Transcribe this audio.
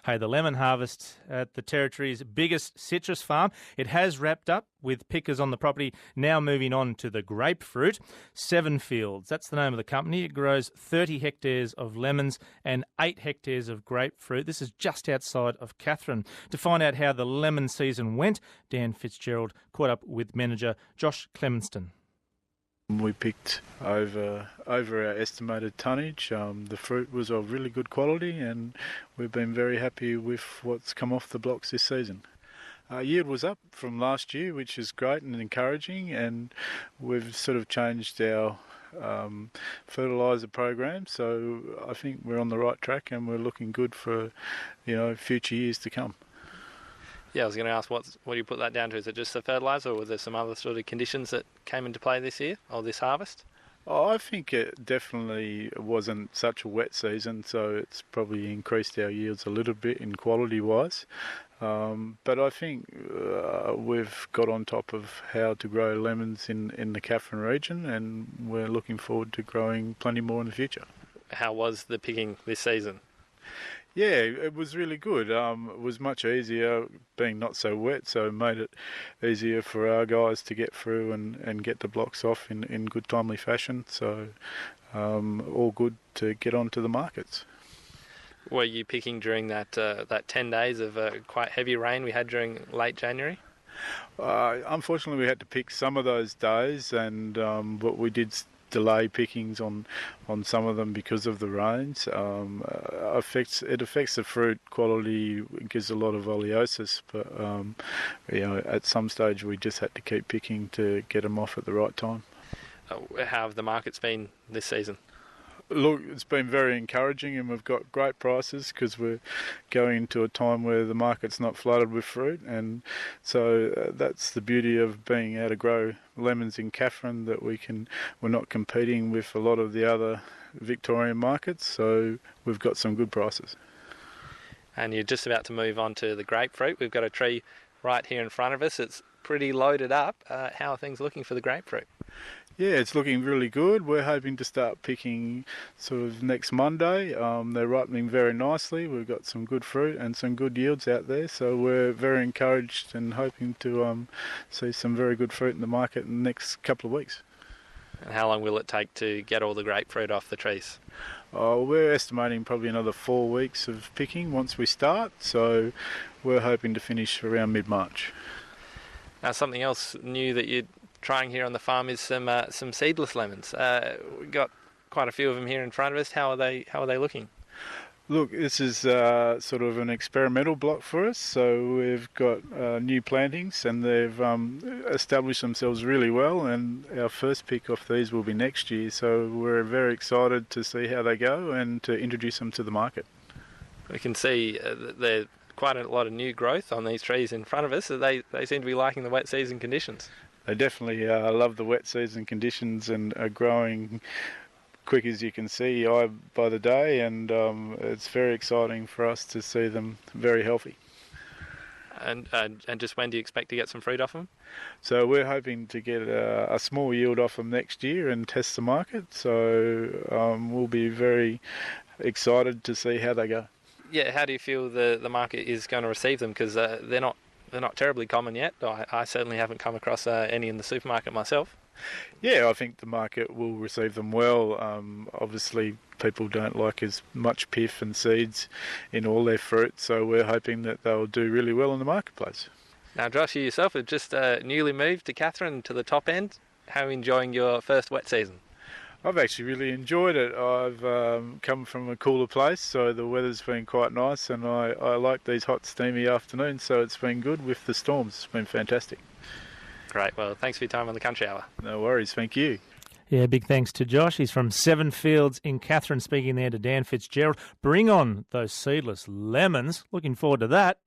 Hey, the lemon harvest at the Territory's biggest citrus farm, it has wrapped up with pickers on the property now moving on to the grapefruit. Seven Fields, that's the name of the company. It grows 30 hectares of lemons and 8 hectares of grapefruit. This is just outside of Katherine. To find out how the lemon season went, Dan Fitzgerald caught up with manager Josh Clemenston. We picked over our estimated tonnage. The fruit was of really good quality and we've been very happy with what's come off the blocks this season. Yield was up from last year, which is great and encouraging, and we've sort of changed our fertiliser program, so I think we're on the right track and we're looking good for future years to come. Yeah, I was going to ask, what do you put that down to? Is it just the fertiliser, or were there some other sort of conditions that came into play this year, or this harvest? I think it definitely wasn't such a wet season, so it's probably increased our yields a little bit in quality-wise. But I think we've got on top of how to grow lemons in the Katherine region, and we're looking forward to growing plenty more in the future. How was the picking this season? Yeah, it was really good. It was much easier being not so wet, so it made it easier for our guys to get through and get the blocks off in good timely fashion. So all good to get onto the markets. Were you picking during that 10 days of quite heavy rain we had during late January? Unfortunately, we had to pick some of those days, and but we did delay pickings on some of them because of the rains. It affects the fruit quality. It gives a lot of oleosis, but at some stage we just had to keep picking to get them off at the right time. How have the markets been this season? Look, it's been very encouraging, and we've got great prices because we're going into a time where the market's not flooded with fruit, and so that's the beauty of being able to grow lemons in Katherine, that we're not competing with a lot of the other Victorian markets, so we've got some good prices. And you're just about to move on to the grapefruit. We've got a tree right here in front of us. It's pretty loaded up. How are things looking for the grapefruit? Yeah, it's looking really good. We're hoping to start picking sort of next Monday. They're ripening very nicely. We've got some good fruit and some good yields out there, so we're very encouraged and hoping to see some very good fruit in the market in the next couple of weeks. And how long will it take to get all the grapefruit off the trees? We're estimating probably another 4 weeks of picking once we start, so we're hoping to finish around mid-March. Now, something else new that you're trying here on the farm is some seedless lemons. We've got quite a few of them here in front of us. How are they looking? Look, this is sort of an experimental block for us. So we've got new plantings, and they've established themselves really well. And our first pick off these will be next year. So we're very excited to see how they go and to introduce them to the market. We can see there's quite a lot of new growth on these trees in front of us. So they seem to be liking the wet season conditions. They definitely love the wet season conditions and are growing quick, as you can see, by the day, and it's very exciting for us to see them very healthy. And just when do you expect to get some fruit off them? So we're hoping to get a small yield off them next year and test the market, so we'll be very excited to see how they go. Yeah, how do you feel the market is going to receive them? Because they're not terribly common yet. I certainly haven't come across any in the supermarket myself. Yeah, I think the market will receive them well. Obviously, people don't like as much pith and seeds in all their fruit, so we're hoping that they'll do really well in the marketplace. Now, Josh, you yourself have just newly moved to Katherine, to the top end. How are you enjoying your first wet season? I've actually really enjoyed it. I've come from a cooler place, so the weather's been quite nice, and I like these hot, steamy afternoons, so it's been good with the storms. It's been fantastic. Great. Well, thanks for your time on the Country Hour. No worries. Thank you. Yeah, big thanks to Josh. He's from Seven Fields in Katherine, speaking there to Dan Fitzgerald. Bring on those seedless lemons. Looking forward to that.